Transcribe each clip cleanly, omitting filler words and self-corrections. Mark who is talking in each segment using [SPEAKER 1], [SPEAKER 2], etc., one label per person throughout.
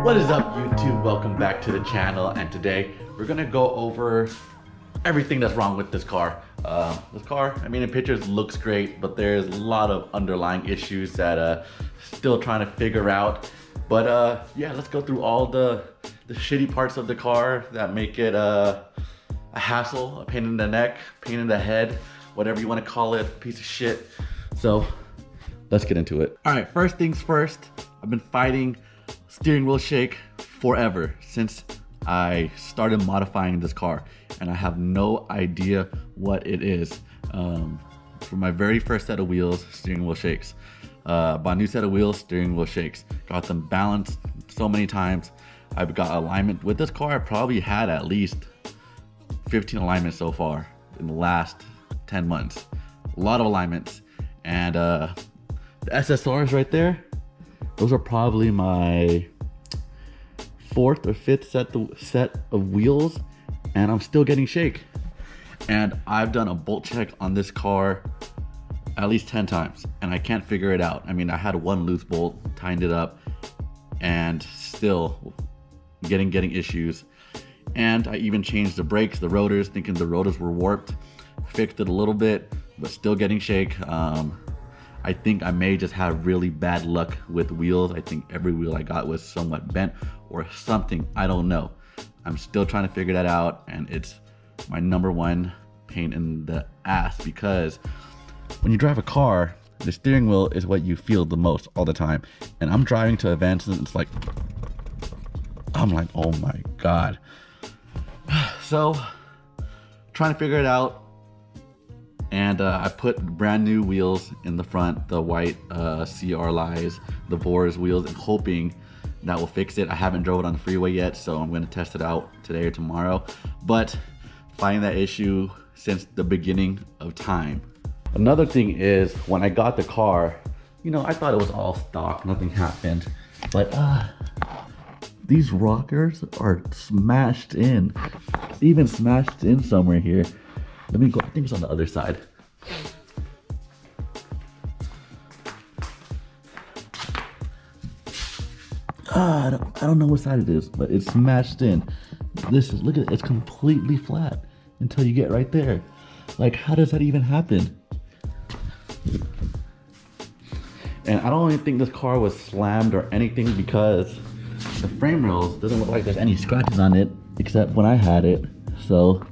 [SPEAKER 1] What is up, YouTube? Welcome back to the channel, and today we're gonna go over everything that's wrong with this car. This car, I mean, in pictures looks great, but there's a lot of underlying issues that still trying to figure out. But yeah, let's go through all the shitty parts of the car that make it a hassle, a pain in the neck, pain in the head, whatever you want to call it, piece of shit. So let's get into it. All right, first things first, I've been fighting steering wheel shake forever since I started modifying this car, and I have no idea what it is. For my very first set of wheels, steering wheel shakes. Bought a new set of wheels, steering wheel shakes. Got them balanced so many times. I've got alignment with this car. I probably had at least 15 alignments so far in the last 10 months. A lot of alignments. And the SSRs right there, those are probably my fourth or fifth set of wheels, and I'm still getting shake. And I've done a bolt check on this car at least 10 times, and I can't figure it out. I mean, I had one loose bolt, tightened it up, and still getting issues. And I even changed the brakes, the rotors, thinking the rotors were warped. Fixed it a little bit, but still getting shake. I think I may just have really bad luck with wheels. I think every wheel I got was somewhat bent or something. I don't know. I'm still trying to figure that out, and it's my number one pain in the ass, because when you drive a car, the steering wheel is what you feel the most all the time. And I'm driving to events and it's like, I'm like, oh my God. So trying to figure it out. And I put brand new wheels in the front, the white CR Lies, the Boars wheels, and hoping that will fix it. I haven't drove it on the freeway yet, so I'm gonna test it out today or tomorrow. But finding that issue since the beginning of time. Another thing is, when I got the car, you know, I thought it was all stock, nothing happened. But these rockers are smashed in. It's even smashed in somewhere here. Let me go, I think it's on the other side. I don't know what side it is, but it's smashed in. This is, look at it, it's completely flat until you get right there. Like, how does that even happen? And I don't even think this car was slammed or anything, because the frame rails doesn't look like there's any scratches on it, except when I had it. So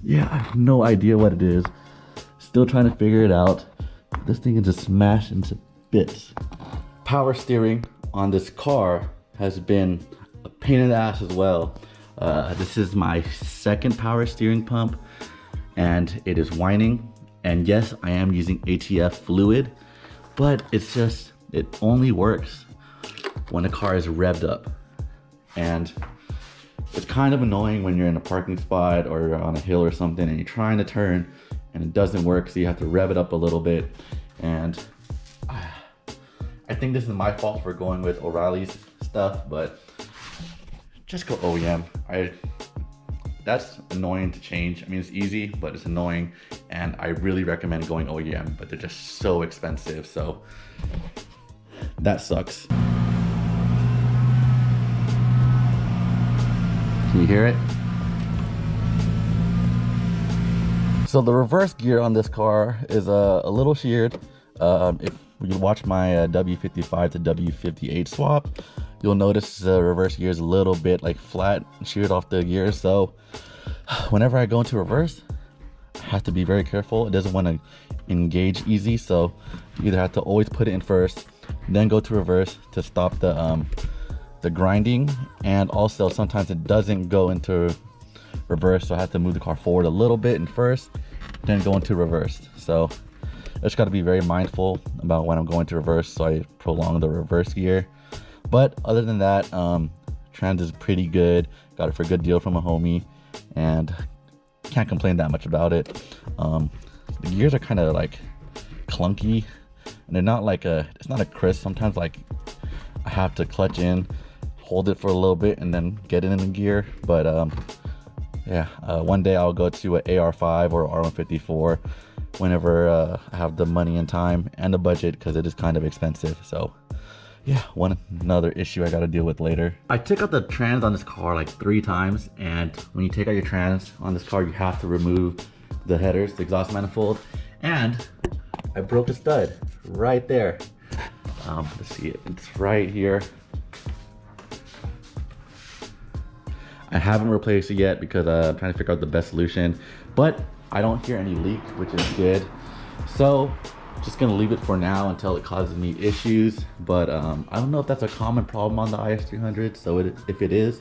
[SPEAKER 1] yeah, I have no idea what it is. Still trying to figure it out. This thing is just smashed into bits. Power steering on this car has been a pain in the ass as well. This is my second power steering pump, and it is whining. And yes, I am using ATF fluid, but it's just, it only works when the car is revved up. And it's kind of annoying when you're in a parking spot or on a hill or something and you're trying to turn and it doesn't work, so you have to rev it up a little bit. And I think this is my fault for going with O'Reilly's stuff, but just go OEM. That's annoying to change. I mean, it's easy, but it's annoying, and I really recommend going OEM, but they're just so expensive, so that sucks. Can you hear it? So the reverse gear on this car is a little sheared. If you watch my W55 to W58 swap, you'll notice the reverse gear is a little bit like flat, sheared off the gear. So whenever I go into reverse, I have to be very careful. It doesn't want to engage easy, so you either have to always put it in first, then go to reverse to stop the grinding. And also sometimes it doesn't go into reverse, so I have to move the car forward a little bit in first, then go into reverse. So I just got to be very mindful about when I'm going to reverse, so I prolong the reverse gear. But other than that, trans is pretty good. Got it for a good deal from a homie, and can't complain that much about it. The gears are kind of like clunky, and they're not like it's not a crisp. Sometimes like I have to clutch in, hold it for a little bit, and then get it in the gear. But yeah, one day I'll go to an AR5 or R154 whenever I have the money and time and the budget, because it is kind of expensive. So yeah, another issue I gotta deal with later. I took out the trans on this car like 3 times, and when you take out your trans on this car, you have to remove the headers, the exhaust manifold, and I broke the stud right there. Let's see it, it's right here. I haven't replaced it yet because I'm trying to figure out the best solution, but I don't hear any leak, which is good. So just gonna leave it for now until it causes me issues. But I don't know if that's a common problem on the IS300. So if it is,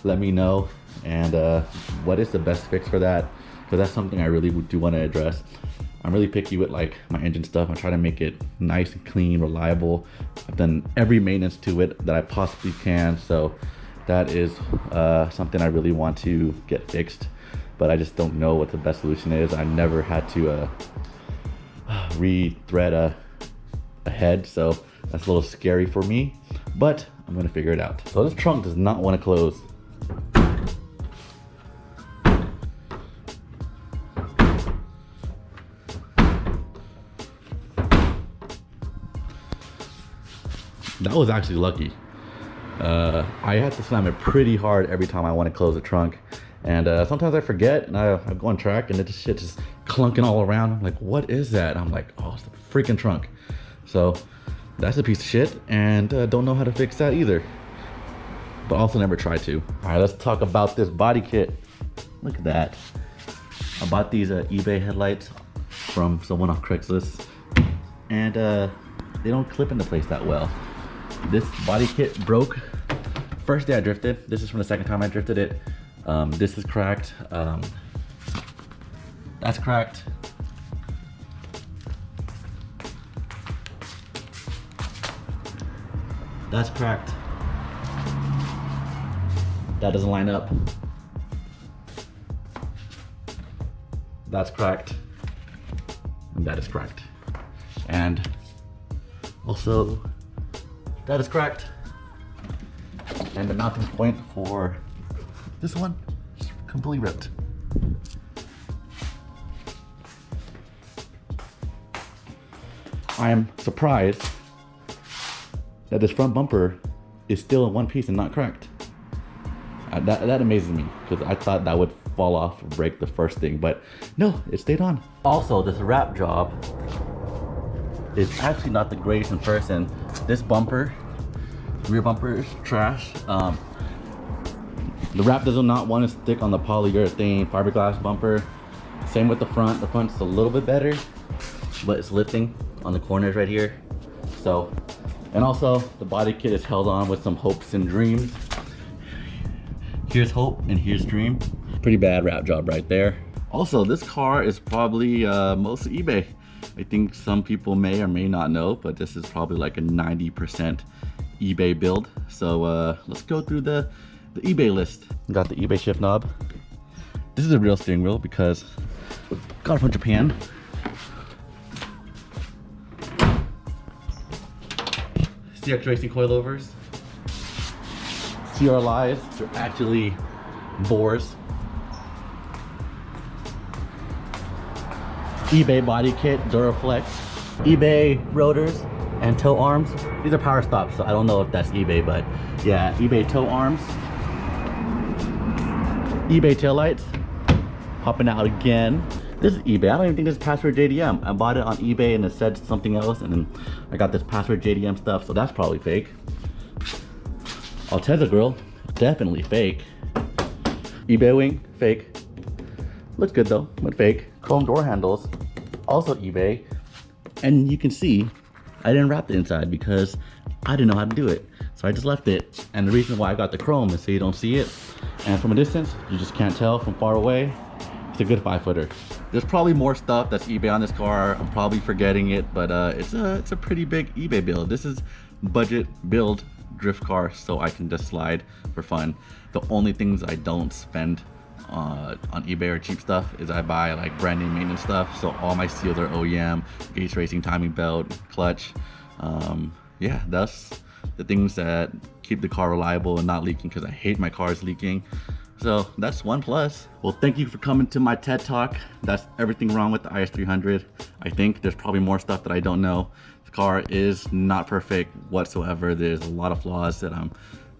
[SPEAKER 1] let me know. And what is the best fix for that? Because that's something I really do want to address. I'm really picky with like my engine stuff. I'm trying to make it nice and clean, reliable. I've done every maintenance to it that I possibly can. So that is something I really want to get fixed. But I just don't know what the best solution is. I never had to re-thread a head, so that's a little scary for me, but I'm gonna figure it out. So this trunk does not want to close. That was actually lucky. I have to slam it pretty hard every time I want to close the trunk. And sometimes I forget and I go on track and this shit just clunking all around. I'm like, what is that? I'm like, oh, it's the freaking trunk. So that's a piece of shit, and don't know how to fix that either. But also never tried to. All right, let's talk about this body kit. Look at that. I bought these eBay headlights from someone on Craigslist, and they don't clip into place that well. This body kit broke first day I drifted. This is from the second time I drifted it. This is cracked. That's cracked. That's cracked. That doesn't line up. That's cracked. And that is cracked. And also, that is cracked. And the mounting point for this one is completely ripped. I am surprised that this front bumper is still in one piece and not cracked. That amazes me, because I thought that would fall off or break the first thing, but no, it stayed on. Also, this wrap job is actually not the greatest in person. This bumper, rear bumper, is trash. The wrap does not want to stick on the polyurethane fiberglass bumper. Same with the front. The front's a little bit better, but it's lifting on the corners right here. So, and also the body kit is held on with some hopes and dreams. Here's hope and here's dream. Pretty bad wrap job right there. Also, this car is probably mostly eBay. I think some people may or may not know, but this is probably like a 90% eBay build. So let's go through the eBay list. Got the eBay shift knob. This is a real steering wheel because got it from Japan. CX Racing coilovers. CR Lies, they're actually bores. eBay body kit, Duraflex. eBay rotors and toe arms. These are power stops, so I don't know if that's eBay, but yeah, eBay toe arms. eBay taillights, popping out again. This is eBay. I don't even think this is password JDM. I bought it on eBay and it said something else, and then I got this password JDM stuff, so that's probably fake. Altezza grill, definitely fake. eBay wing, fake. Looks good though, but fake. Chrome door handles, also eBay. And you can see I didn't wrap the inside because I didn't know how to do it. So I just left it. And the reason why I got the chrome is so you don't see it. And from a distance, you just can't tell. From far away, it's a good 5-footer. There's probably more stuff that's eBay on this car. I'm probably forgetting it, but it's a pretty big eBay build. This is budget build drift car, so I can just slide for fun. The only things I don't spend on eBay or cheap stuff is I buy like brand name maintenance stuff. So all my seals are OEM, Gates Racing timing belt, clutch. Yeah, that's the things that keep the car reliable and not leaking, because I hate my cars leaking. So that's one plus. Well, thank you for coming to my TED Talk. That's everything wrong with the IS300. I think there's probably more stuff that I don't know. car is not perfect whatsoever. There's a lot of flaws that I'm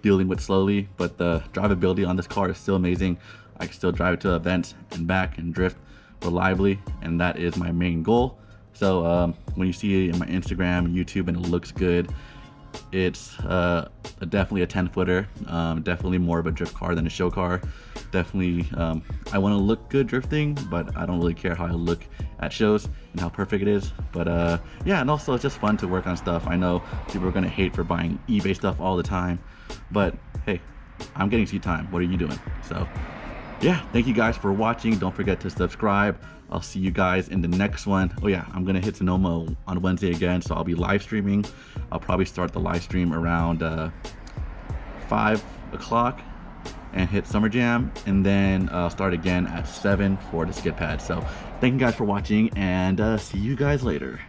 [SPEAKER 1] dealing with slowly, but the drivability on this car is still amazing. I can still drive it to events and back and drift reliably, and that is my main goal. So when you see it in my Instagram, YouTube, and it looks good, it's definitely a 10-footer, definitely more of a drift car than a show car. Definitely, I want to look good drifting, but I don't really care how I look at shows and how perfect it is. But yeah, and also it's just fun to work on stuff. I know people are gonna hate for buying eBay stuff all the time, but hey, I'm getting seat time. What are you doing? So yeah, thank you guys for watching. Don't forget to subscribe. I'll see you guys in the next one. Oh yeah, I'm gonna hit Sonoma on Wednesday again, so I'll be live streaming. I'll probably start the live stream around 5 o'clock and hit Summer Jam, and then start again at 7 for the skid pad. So thank you guys for watching, and see you guys later.